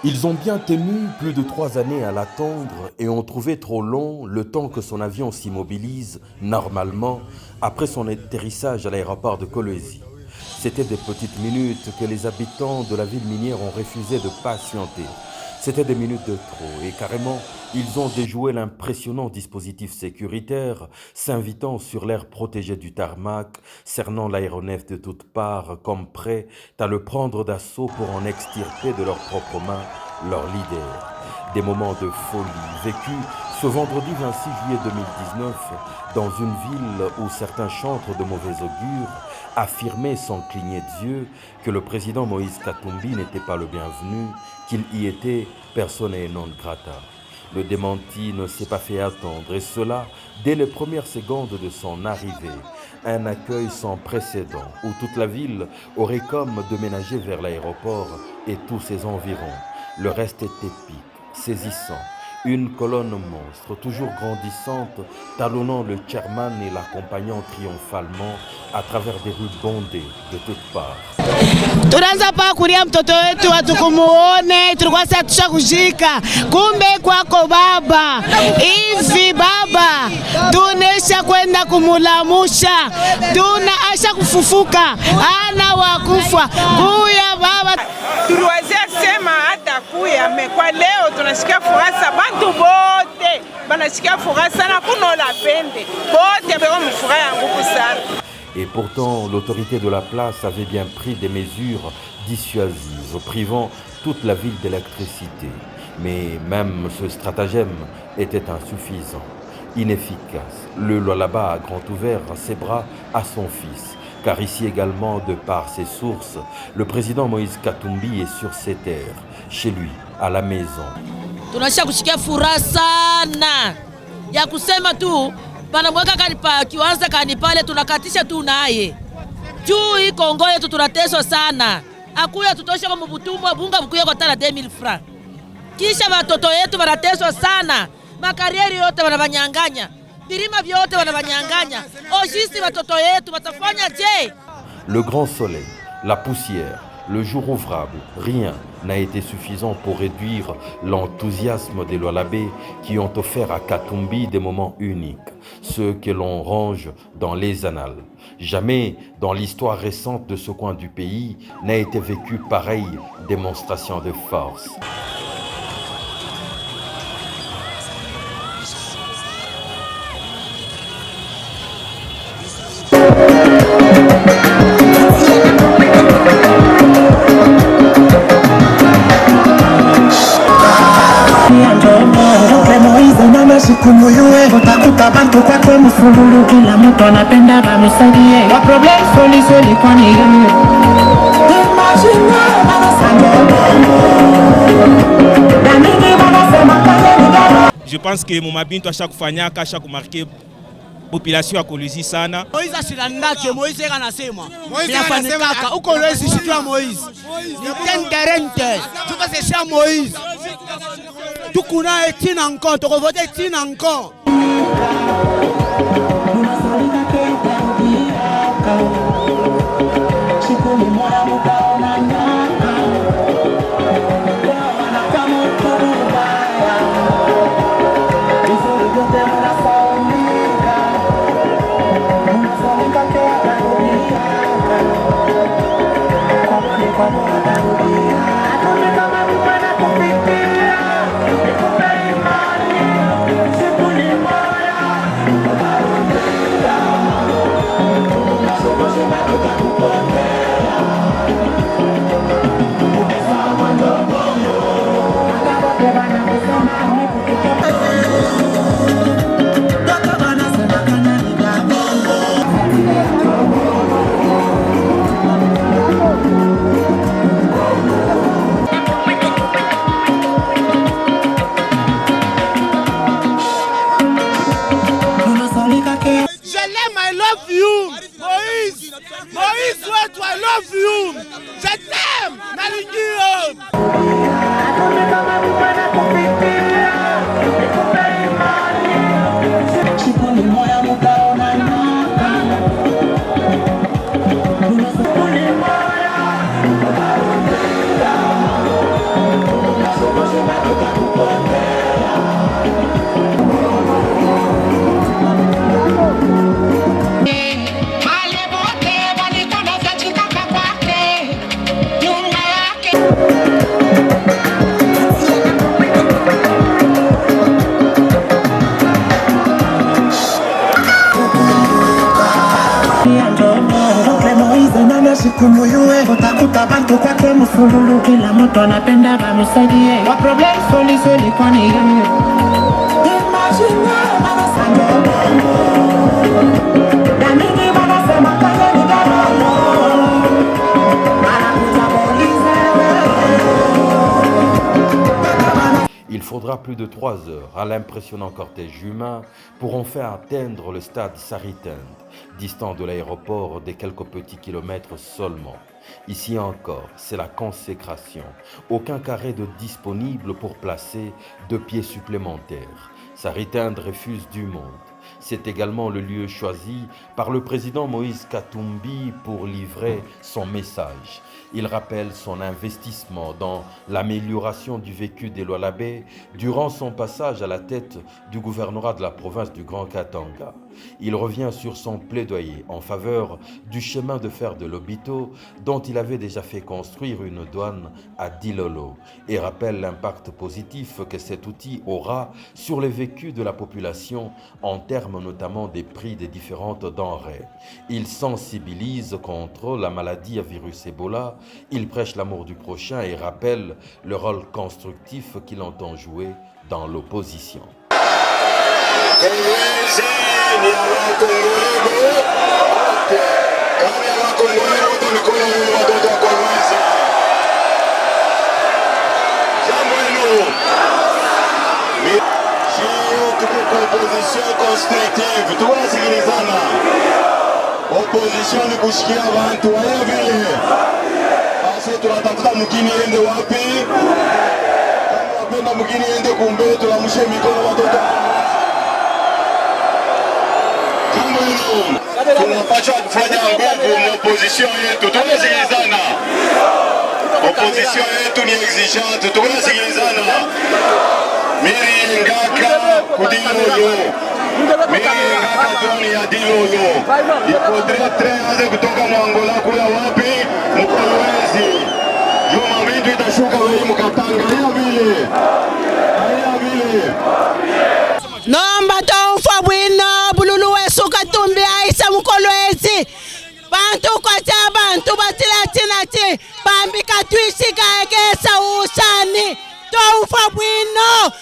Ils ont bien tenu plus de 3 années à l'attendre et ont trouvé trop long le temps que son avion s'immobilise normalement après son atterrissage à l'aéroport de Kolwezi. C'était des petites minutes que les habitants de la ville minière ont refusé de patienter. C'était des minutes de trop et carrément, ils ont déjoué l'impressionnant dispositif sécuritaire, s'invitant sur l'aire protégée du tarmac, cernant l'aéronef de toutes parts, comme prêts à le prendre d'assaut pour en extirper de leurs propres mains leur leader. Des moments de folie vécus ce vendredi 26 juillet 2019 dans une ville où certains chantres de mauvais augure affirmaient sans cligner d'yeux que le président Moïse Katumbi n'était pas le bienvenu, qu'il y était persona non grata. Le démenti ne s'est pas fait attendre, et cela dès les premières secondes de son arrivée. Un accueil sans précédent, où toute la ville aurait comme déménagé vers l'aéroport et tous ses environs. Le reste est épique, saisissant. Une colonne monstre, toujours grandissante, talonnant le chairman et l'accompagnant triomphalement à travers des rues bondées de toutes parts. Tunaanza pa kulia mtoto wetu hatukumuone, tulikuwa sasa tushakujika. Kumbe kwako baba. Hivi baba, tunesha kwenda kumulamusha. Tunaasha kufufuka. Ana wakufa. Kuya baba. Tuliwazia sema hata kuya kwa leo tunasikia furaha bantu bote. Banasikia furaha sana kunola pende. Bote beko mfuraha ya nguvu sana. Et pourtant, l'autorité de la place avait bien pris des mesures dissuasives, privant toute la ville d'électricité. Mais même ce stratagème était insuffisant, inefficace. Le Lualaba a grand ouvert ses bras à son fils. Car ici également, de par ses sources, le président Moïse Katumbi est sur ses terres, chez lui, à la maison. Tunasha kushikia furaha sana ya kusema tu banamweka kanipa kiwanza kanipale tunakatisha tu naye. Juu hii Kongo yetu tunateswa sana. Akuya tutoshe kwa mbutumwa bunga bukuye kwa tala 2000 francs. Kisha watoto yetu wanateswa sana. Makarieri yote wanabanyanganya. Birima vyote wanabanyanganya. Ojisi watoto yetu watafanya je? Le grand soleil, la poussière, le jour ouvrable, rien n'a été suffisant pour réduire l'enthousiasme des Lualabés qui ont offert à Katumbi des moments uniques, ceux que l'on range dans les annales. Jamais dans l'histoire récente de ce coin du pays n'a été vécue pareille démonstration de force. Utakuta bantu kwa kwe mfululu kila mtu anapenda bamusaidie. Wa problem soli kwa ni gani? Je pense que mon mabinto à chaque fanyaka, à chaque marqué population à Kolwezi sana. Moïse asilandake, Moïse kanasema. Minafanyika uko Kolwezi sikia Moïse. Ni tenderente. Tuko sesha Moïse. Tukuna etina encore, to voter etina encore. Moïse, I love you. Je t'aime, Nalingio. sikumuyu utakuta bantu kwake msululu, kila mtu anapenda bamsaidie, wa problem soli kwani yeye imagine anasema na mimi wanasema kama ni gharama. Il faudra plus de 3 heures à l'impressionnant cortège humain pour enfin atteindre le stade Saritende, distant de l'aéroport de quelques petits kilomètres seulement. Ici encore, c'est la consécration. Aucun carré de disponible pour placer 2 pieds supplémentaires. Saritende refuse du monde. C'est également le lieu choisi par le président Moïse Katumbi pour livrer son message. Il rappelle son investissement dans l'amélioration du vécu des Lualabé durant son passage à la tête du gouvernorat de la province du Grand Katanga. Il revient sur son plaidoyer en faveur du chemin de fer de Lobito dont il avait déjà fait construire une douane à Dilolo et rappelle l'impact positif que cet outil aura sur les vécus de la population en termes notamment des prix des différentes denrées. Il sensibilise contre la maladie à virus Ebola, il prêche l'amour du prochain et rappelle le rôle constructif qu'il entend jouer dans l'opposition. Opposition constructive, tuwasikilizana. Opposition ni kushikia abantu wao vile. Basi tunatafuta mgini ende wapi? Kama wapenda mgini ende kumbe tulamshe mikono watoto. Kama hilo tunapaswa kufanya nguvu na opposition yetu, tuwasikilizana. Opposition yetu ni exigente, tuwasikilizana. Miri ngaka kudilolo, miri ngaka doni ya dilolo. Ikodre treaze kutoka Mwangola kula wapi? Mkolwezi. Juma mingi itashuka wei Mkatanga. Haya vile. Nomba tofa bwino bululu wesu Katumbi aisa Mkolwezi. Bantu kwa bantu batila tinati. Bambi katwisi kaegesa usani. Tofa bwino.